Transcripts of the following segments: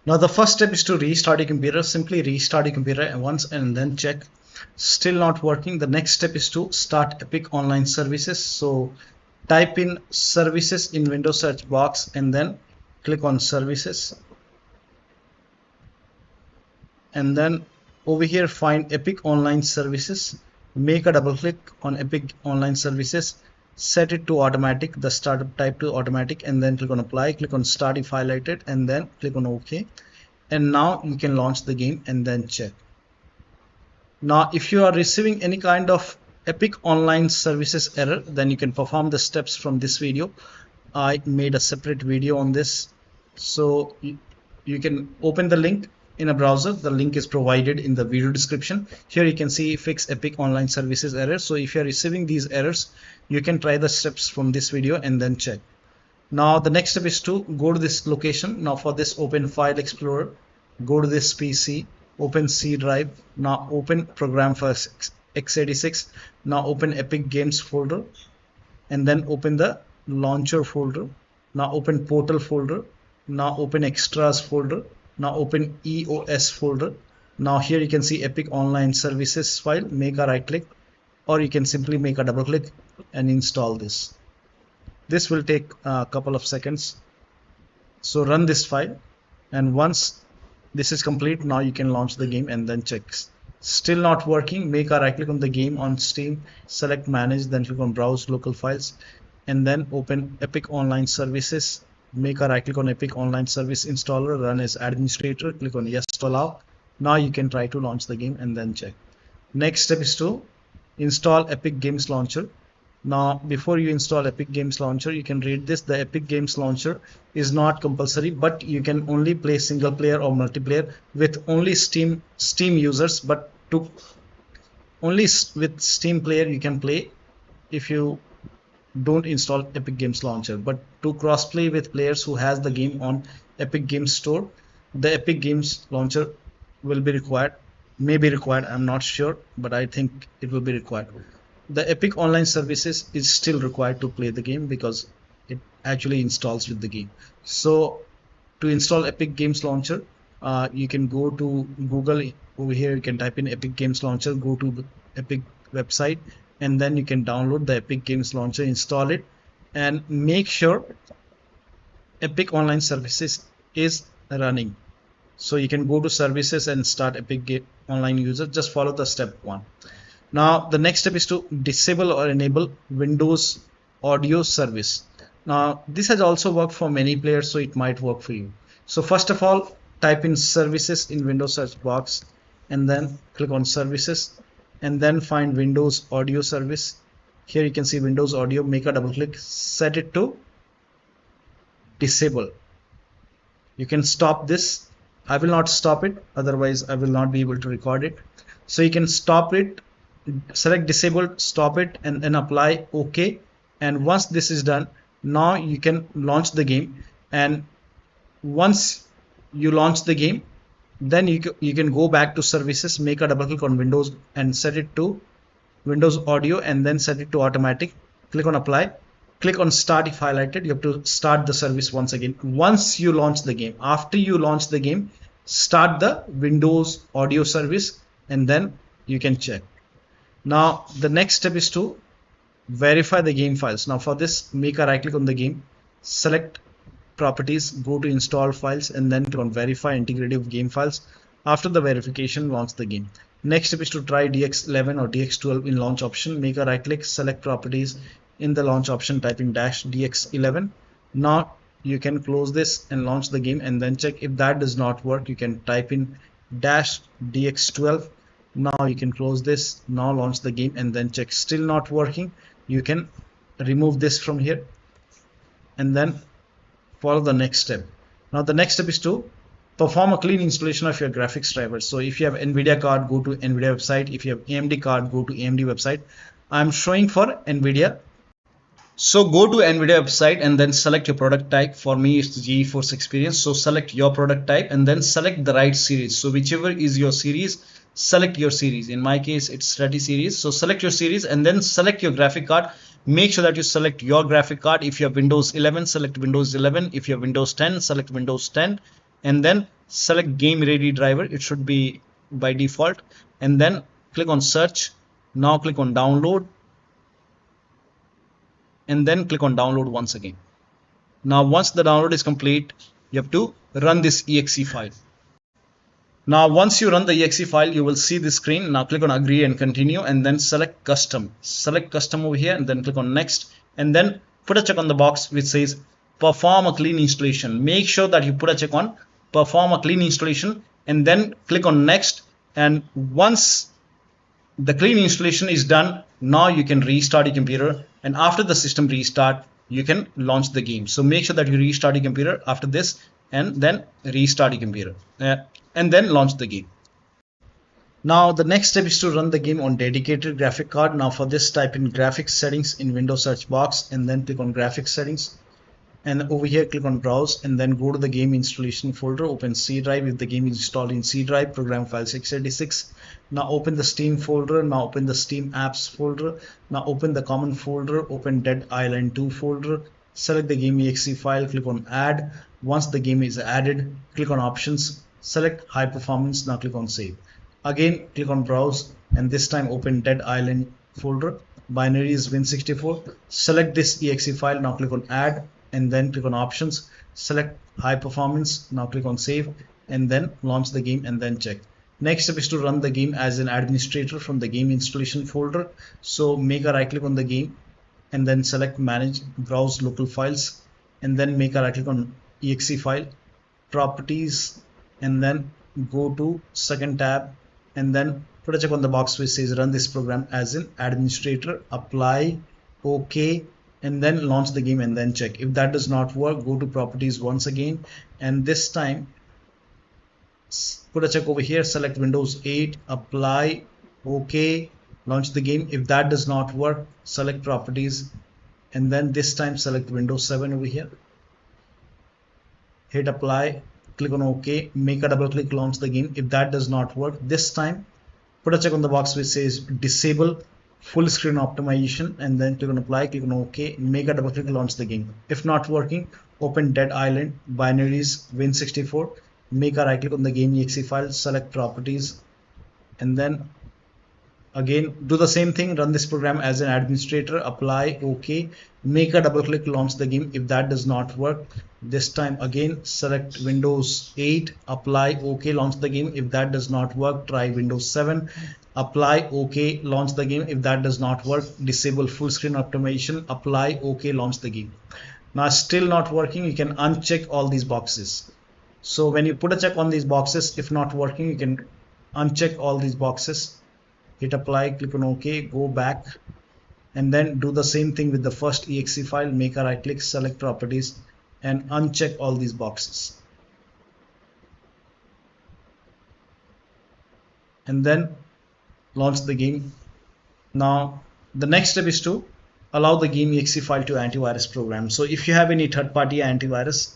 Now the first step is to restart your computer. Simply restart your computer once and then check. Still not working. The next step is to start Epic Online Services. So type in services in Windows search box and then click on services. And then over here find Epic Online Services. Make a double click on Epic Online Services. Set it to automatic, the startup type to automatic, and then click on apply. Click on start if highlighted and then click on OK. And now you can launch the game and then check. Now if you are receiving any kind of Epic Online Services error, then you can perform the steps from this video. I made a separate video on this, so you can open the link in a browser. The link is provided in the video description. Here you can see fix Epic Online Services error. So if you are receiving these errors, you can try the steps from this video and then check. Now the next step is to go to this location. Now for this, open File Explorer, go to this PC, open C drive. Now open program for x86. Now open Epic Games folder and then open the launcher folder. Now open portal folder. Now open extras folder. Now open EOS folder. Now here you can see Epic Online Services file. Make a right click, or you can simply make a double click and install this. This will take a couple of seconds. So run this file, and once this is complete, now you can launch the game and then check. Still not working. Make a right click on the game on Steam, select manage, then click on browse local files and then open Epic Online Services. Make a right click on Epic Online Service installer, run as administrator, click on yes to allow. Now you can try to launch the game and then check. Next step is to install Epic Games Launcher. Now before you install Epic Games Launcher, you can read this. The Epic Games Launcher is not compulsory, but you can only play single player or multiplayer with only Steam users, but only with Steam player you can play if you don't install Epic Games Launcher. But to crossplay with players who has the game on Epic Games Store, the Epic Games Launcher will be required. May be required, I'm not sure, but I think it will be required. The Epic Online Services is still required to play the game because it actually installs with the game. So to install Epic Games Launcher, you can go to Google. Over here you can type in Epic Games Launcher, go to the Epic website, and then you can download the Epic Games Launcher, install it, and make sure Epic Online Services is running. So you can go to services and start Epic Online user. Just follow the step 1. Now the next step is to disable or enable Windows audio service. Now this has also worked for many players, so it might work for you. So first of all, type in services in Windows search box and then click on services and then find Windows audio service. Here you can see Windows audio. Make a double click, set it to disable. You can stop this. I will not stop it, otherwise I will not be able to record it. So you can stop it, select disabled, stop it, and then apply OK. And once this is done, now you can launch the game. And once you launch the game, then you can go back to services, make a double click on Windows and set it to Windows audio and then set it to automatic. Click on apply, click on start if highlighted. You have to start the service once again. Once you launch the game, after you launch the game, start the Windows audio service and then you can check. Now the next step is to verify the game files. Now for this, make a right click on the game, select properties, go to install files and then click on verify integrity of game files. After the verification, launch the game. Next step is to try DX11 or DX12 in launch option. Make a right click, select properties, in the launch option type in -DX11. Now you can close this and launch the game and then check. If that does not work, you can type in -DX12. Now you can close this, now launch the game and then check. Still not working, you can remove this from here and then follow the next step. Now the next step is to perform a clean installation of your graphics driver. So if you have NVIDIA card, go to NVIDIA website. If you have AMD card, go to AMD website. I'm showing for NVIDIA. So go to NVIDIA website and then select your product type. For me, it's GeForce Experience. So select your product type and then select the right series. So whichever is your series, select your series. In my case, it's 30 series. So select your series and then select your graphic card. Make sure that you select your graphic card. If you have Windows 11, select Windows 11. If you have Windows 10, select Windows 10. And then select game ready driver, it should be by default, and then click on search. Now click on download, and then click on download once again. Now once the download is complete, you have to run this exe file. Now once you run the exe file, you will see this screen. Now click on agree and continue, and then select custom. Select custom over here, and then click on next, and then put a check on the box which says perform a clean installation. Make sure that you put a check on perform a clean installation, and then click on next. And once the clean installation is done, now you can restart your computer, and after the system restart, you can launch the game. So make sure that you restart your computer after this, and then restart your computer, and then launch the game. Now the next step is to run the game on dedicated graphic card. Now for this, type in graphics settings in Windows search box, and then click on graphics settings, and over here click on browse, and then go to the game installation folder, open C drive. If the game is installed in C drive, program file x86. Now open the Steam folder, now open the Steam apps folder, now open the common folder, open Dead Island 2 folder, select the GameEXE file, click on add. Once the game is added, click on options, select high performance, now click on save. Again click on browse, and this time open Dead Island folder, binary is Win64, select this exe file, now click on add, and then click on options, select high performance, now click on save, and then launch the game and then check. Next step is to run the game as an administrator from the game installation folder. So make a right click on the game, and then select manage browse local files, and then make a right click on exe file, properties, and then go to second tab, and then put a check on the box which says run this program as an administrator, apply, OK, and then launch the game and then check. If that does not work, go to properties once again, and this time put a check over here, select Windows 8, apply, OK, launch the game. If that does not work, select properties, and then this time select Windows 7 over here, hit apply, click on OK, make a double click, launch the game. If that does not work, this time put a check on the box which says disable full screen optimization, and then click on apply, click on OK, make a double click, launch the game. If not working, open Dead Island, binaries Win64, make a right click on the GameEXE file, select properties, and then again do the same thing, run this program as an administrator, apply, OK, make a double click, launch the game. If that does not work, this time again select Windows 8, apply, OK, launch the game. If that does not work, try Windows 7, apply, OK, launch the game. If that does not work, disable full screen optimization, apply, OK, launch the game. Now still not working, you can uncheck all these boxes. So when you put a check on these boxes, if not working, you can uncheck all these boxes, hit apply, click on OK, go back, and then do the same thing with the first exe file, make a right click, select properties, and uncheck all these boxes, and then launch the game. Now the next step is to allow the GameEXE file to antivirus program. So if you have any third-party antivirus,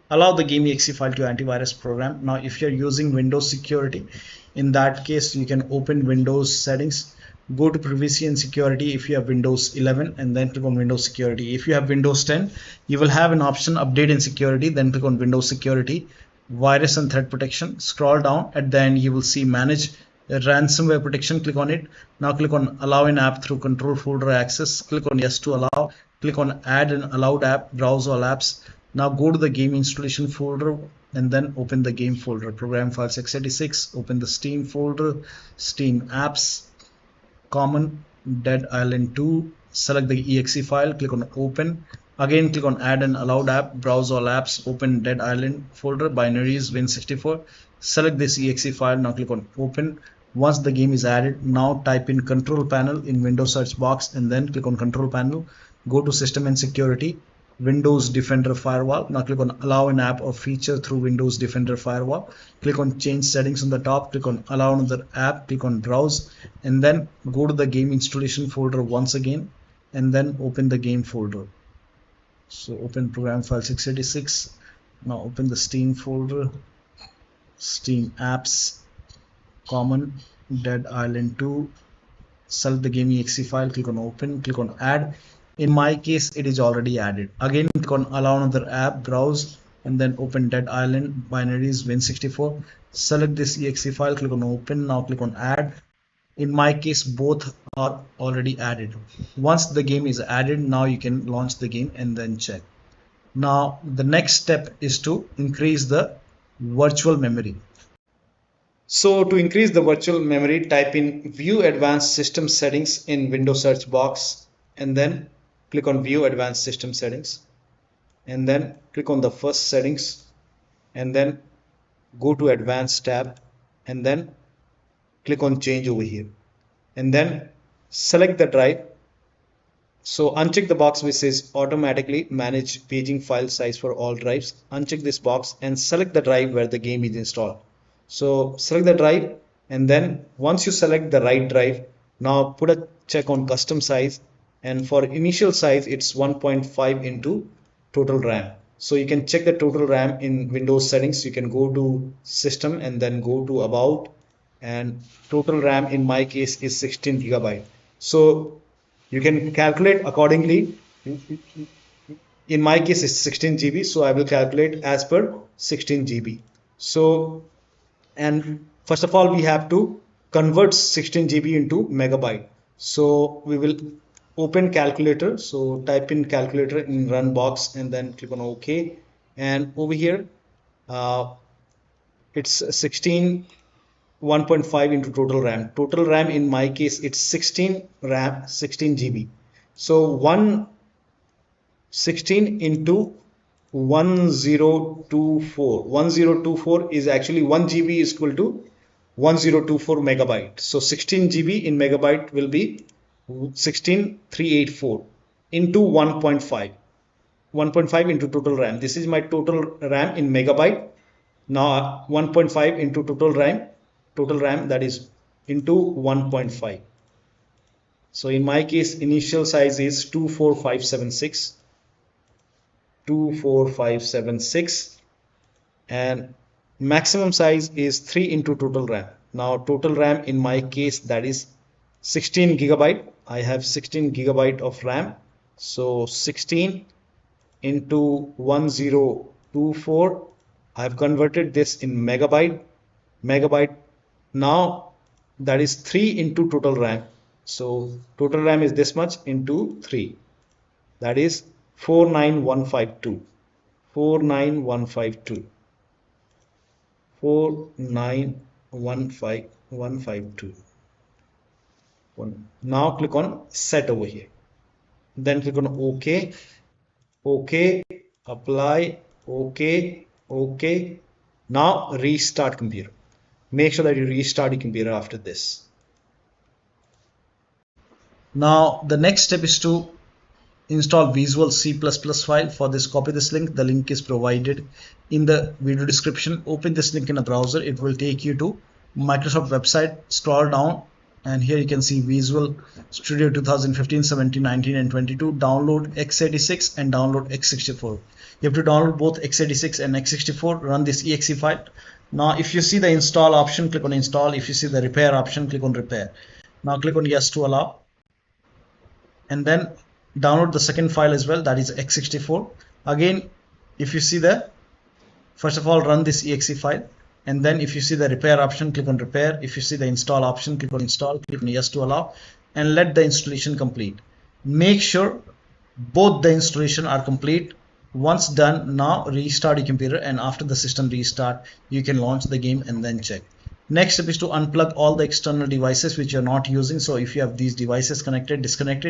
allow the GameEXE file to antivirus program. Now if you're using Windows security, in that case you can open Windows settings, go to privacy and security if you have Windows 11, and then click on Windows security. If you have Windows 10, you will have an option update and security, then click on Windows security, virus and threat protection, scroll down, at the end you will see manage ransomware protection, click on it. Now click on allow an app through control folder access, click on yes to allow, click on add an allowed app, browse all apps. Now go to the game installation folder, and then open the game folder, program files x86, open the Steam folder, Steam apps, common, Dead Island 2, select the exe file, click on open, again click on add an allowed app, browse all apps, open Dead Island folder, binaries Win64, select this exe file, now click on open. Once the game is added, now type in control panel in Windows search box, and then click on control panel, go to system and security, Windows Defender Firewall. Now click on allow an app or feature through Windows Defender Firewall, click on change settings on the top, click on allow another app, click on browse, and then go to the game installation folder once again, and then open the game folder. So open program files x86, now open the Steam folder, Steam apps, common, Dead Island 2, select the GameEXE file, click on open, click on add. In my case, it is already added. Again, click on allow another app, browse, and then open Dead Island binaries Win64. Select this exe file, click on open. Now click on add. In my case, both are already added. Once the game is added, now you can launch the game and then check. Now the next step is to increase the virtual memory. So to increase the virtual memory, type in View Advanced System Settings in Windows search box, and then click on View Advanced System Settings, and then click on the first settings, and then go to Advanced tab, and then click on Change over here, and then select the drive. So uncheck the box which says automatically manage paging file size for all drives. Uncheck this box and select the drive where the game is installed. So select the drive, and then once you select the right drive, now put a check on custom size, and for initial size it's 1.5 into total RAM. So you can check the total RAM in Windows settings. You can go to system and then go to about, and total RAM in my case is 16 GB. So you can calculate accordingly. In my case it's 16 GB, so I will calculate as per 16 GB. So, and first of all we have to convert 16 GB into megabyte. So we will open calculator. So type in calculator in run box and then click on OK, and over here it's 16 1.5 into total RAM. Total RAM in my case it's 16 RAM 16 GB. So 116 into 1024 is actually 1 GB is equal to 1024 megabyte. So 16 GB in megabyte will be 16384 into 1.5 into total RAM. This is my total RAM in megabyte. Now 1.5 into total RAM, that is into 1.5. So in my case initial size is 24576 and maximum size is 3 into total RAM. Now total RAM in my case that is 16 GB. I have 16 GB of RAM. So 16 into 1024, I have converted this in megabyte. Now that is 3 into total RAM. So total RAM is this much into 3, that is 49152. Now click on set over here, then click on OK, apply, OK. Now restart computer. Make sure that you restart your computer after this. Now the next step is to install Visual C++ file. For this, copy this link. The link is provided in the video description. Open this link in a browser. It will take you to Microsoft website. Scroll down and here you can see Visual Studio 2015, 17, 19 and 22. Download x86 and download x64. You have to download both x86 and x64. Run this exe file. Now if you see the install option, click on install. If you see the repair option, click on repair. Now click on yes to allow, and then download the second file as well, that is x64. Again, if you see the, first of all run this exe file, and then if you see the repair option, click on repair. If you see the install option, click on install, click on yes to allow, and let the installation complete. Make sure both the installation are complete. Once done, now restart your computer, and after the system restart you can launch the game and then check. Next step is to unplug all the external devices which you're not using. So if you have these devices connected, disconnect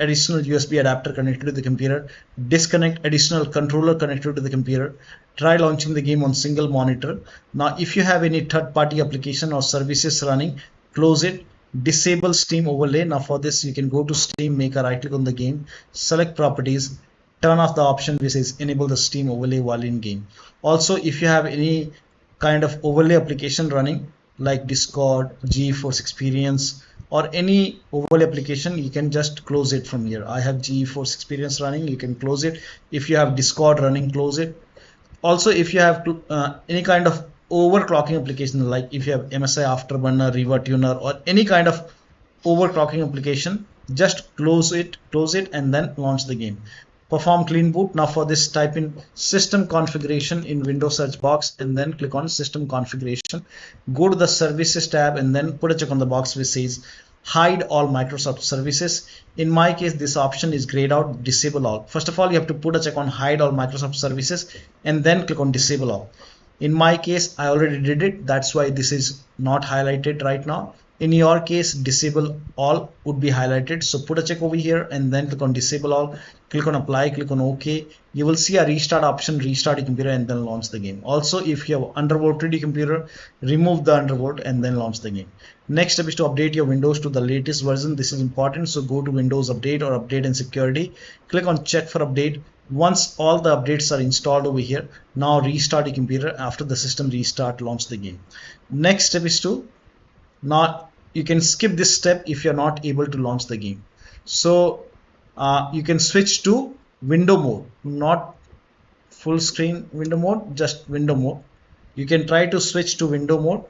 additional USB adapter connected to the computer, disconnect additional controller connected to the computer. Try launching the game on single monitor. Now if you have any third-party application or services running, close it. Disable Steam overlay. Now for this you can go to Steam, make a right click on the game, select properties, turn off the option which says enable the Steam overlay while in game. Also if you have any kind of overlay application running like Discord, GeForce Experience or any overlay application, you can just close it from here. I have GeForce Experience running, you can close it. If you have Discord running, close it. Also if you have any kind of overclocking application, like if you have MSI Afterburner, RivaTuner or any kind of overclocking application, just close it and then launch the game. perform clean boot. Now for this, type in system configuration in Windows search box and then click on system configuration. Go to the services tab and then put a check on the box which says hide all Microsoft services. In my case, this option is grayed out, disable all. First of all, you have to put a check on hide all Microsoft services and then click on disable all. In my case, I already did it. That's why this is not highlighted right now. In your case, disable all would be highlighted. So put a check over here and then click on disable all, click on apply, click on OK. You will see a restart option, restart your computer and then launch the game. Also, if you have undervolted your computer, remove the undervolt and then launch the game. Next step is to update your Windows to the latest version. This is important. So go to Windows Update or Update and Security. Click on check for update. Once all the updates are installed over here, now restart your computer. After the system restart, launch the game. Next step is to you can skip this step if you're not able to launch the game. So you can switch to window mode, not full screen window mode, just window mode. You can try to switch to window mode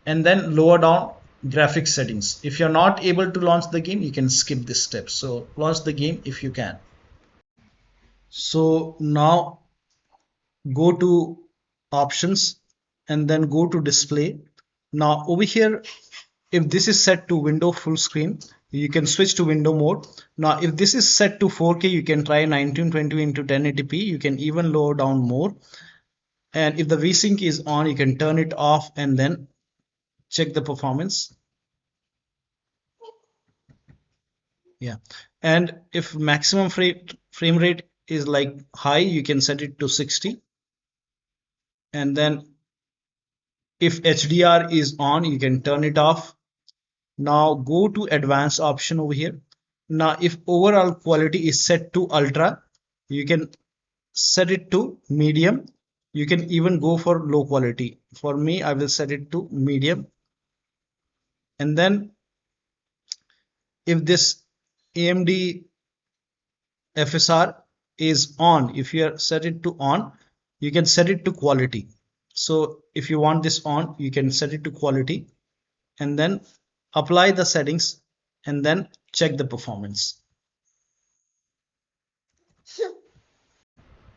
and then lower down graphics settings. If you're not able to launch the game, you can skip this step. So launch the game if you can. So now go to options and then go to display. Now over here, if this is set to window full screen, you can switch to window mode. Now if this is set to 4K, you can try 1920 into 1080p. You can even lower down more. And if the VSync is on, you can turn it off and then check the performance. Yeah, and if maximum frame rate is like high, you can set it to 60. And then if HDR is on, you can turn it off. Now go to advanced option over here. Now if overall quality is set to ultra, you can set it to medium. You can even go for low quality. For me, I will set it to medium. And then if this AMD FSR is on, if you set it to on, you can set it to quality. So if you want this on, you can set it to quality and then apply the settings and then check the performance.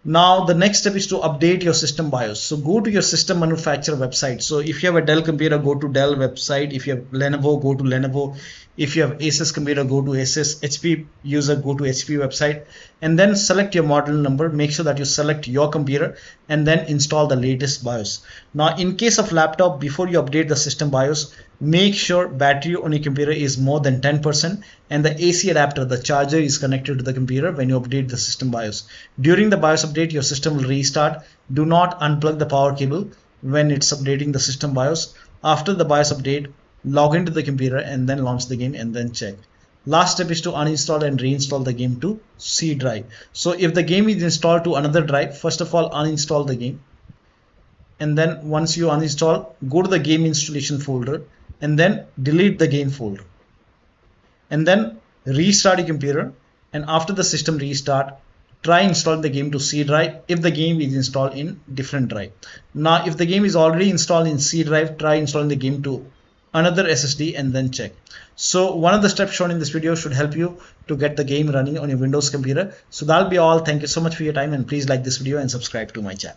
Now the next step is to update your system BIOS. So go to your system manufacturer website. So if you have a Dell computer, go to Dell website. If you have Lenovo, go to Lenovo. If you have Asus computer, go to Asus. HP user, go to HP website and then select your model number. Make sure that you select your computer and then install the latest BIOS. Now in case of laptop, before you update the system BIOS, make sure battery on your computer is more than 10% and the AC adapter, the charger, is connected to the computer when you update the system BIOS. During the BIOS update, your system will restart. Do not unplug the power cable when it's updating the system BIOS. After the BIOS update, log into the computer and then launch the game and then check. Last step is to uninstall and reinstall the game to C drive. So if the game is installed to another drive, first of all uninstall the game. And then once you uninstall, go to the game installation folder and then delete the game folder. And then restart your computer, and after the system restart, try installing the game to C drive if the game is installed in different drive. Now if the game is already installed in C drive, try installing the game to another SSD and then check. So one of the steps shown in this video should help you to get the game running on your Windows computer. So that'll be all. Thank you so much for your time and please like this video and subscribe to my channel.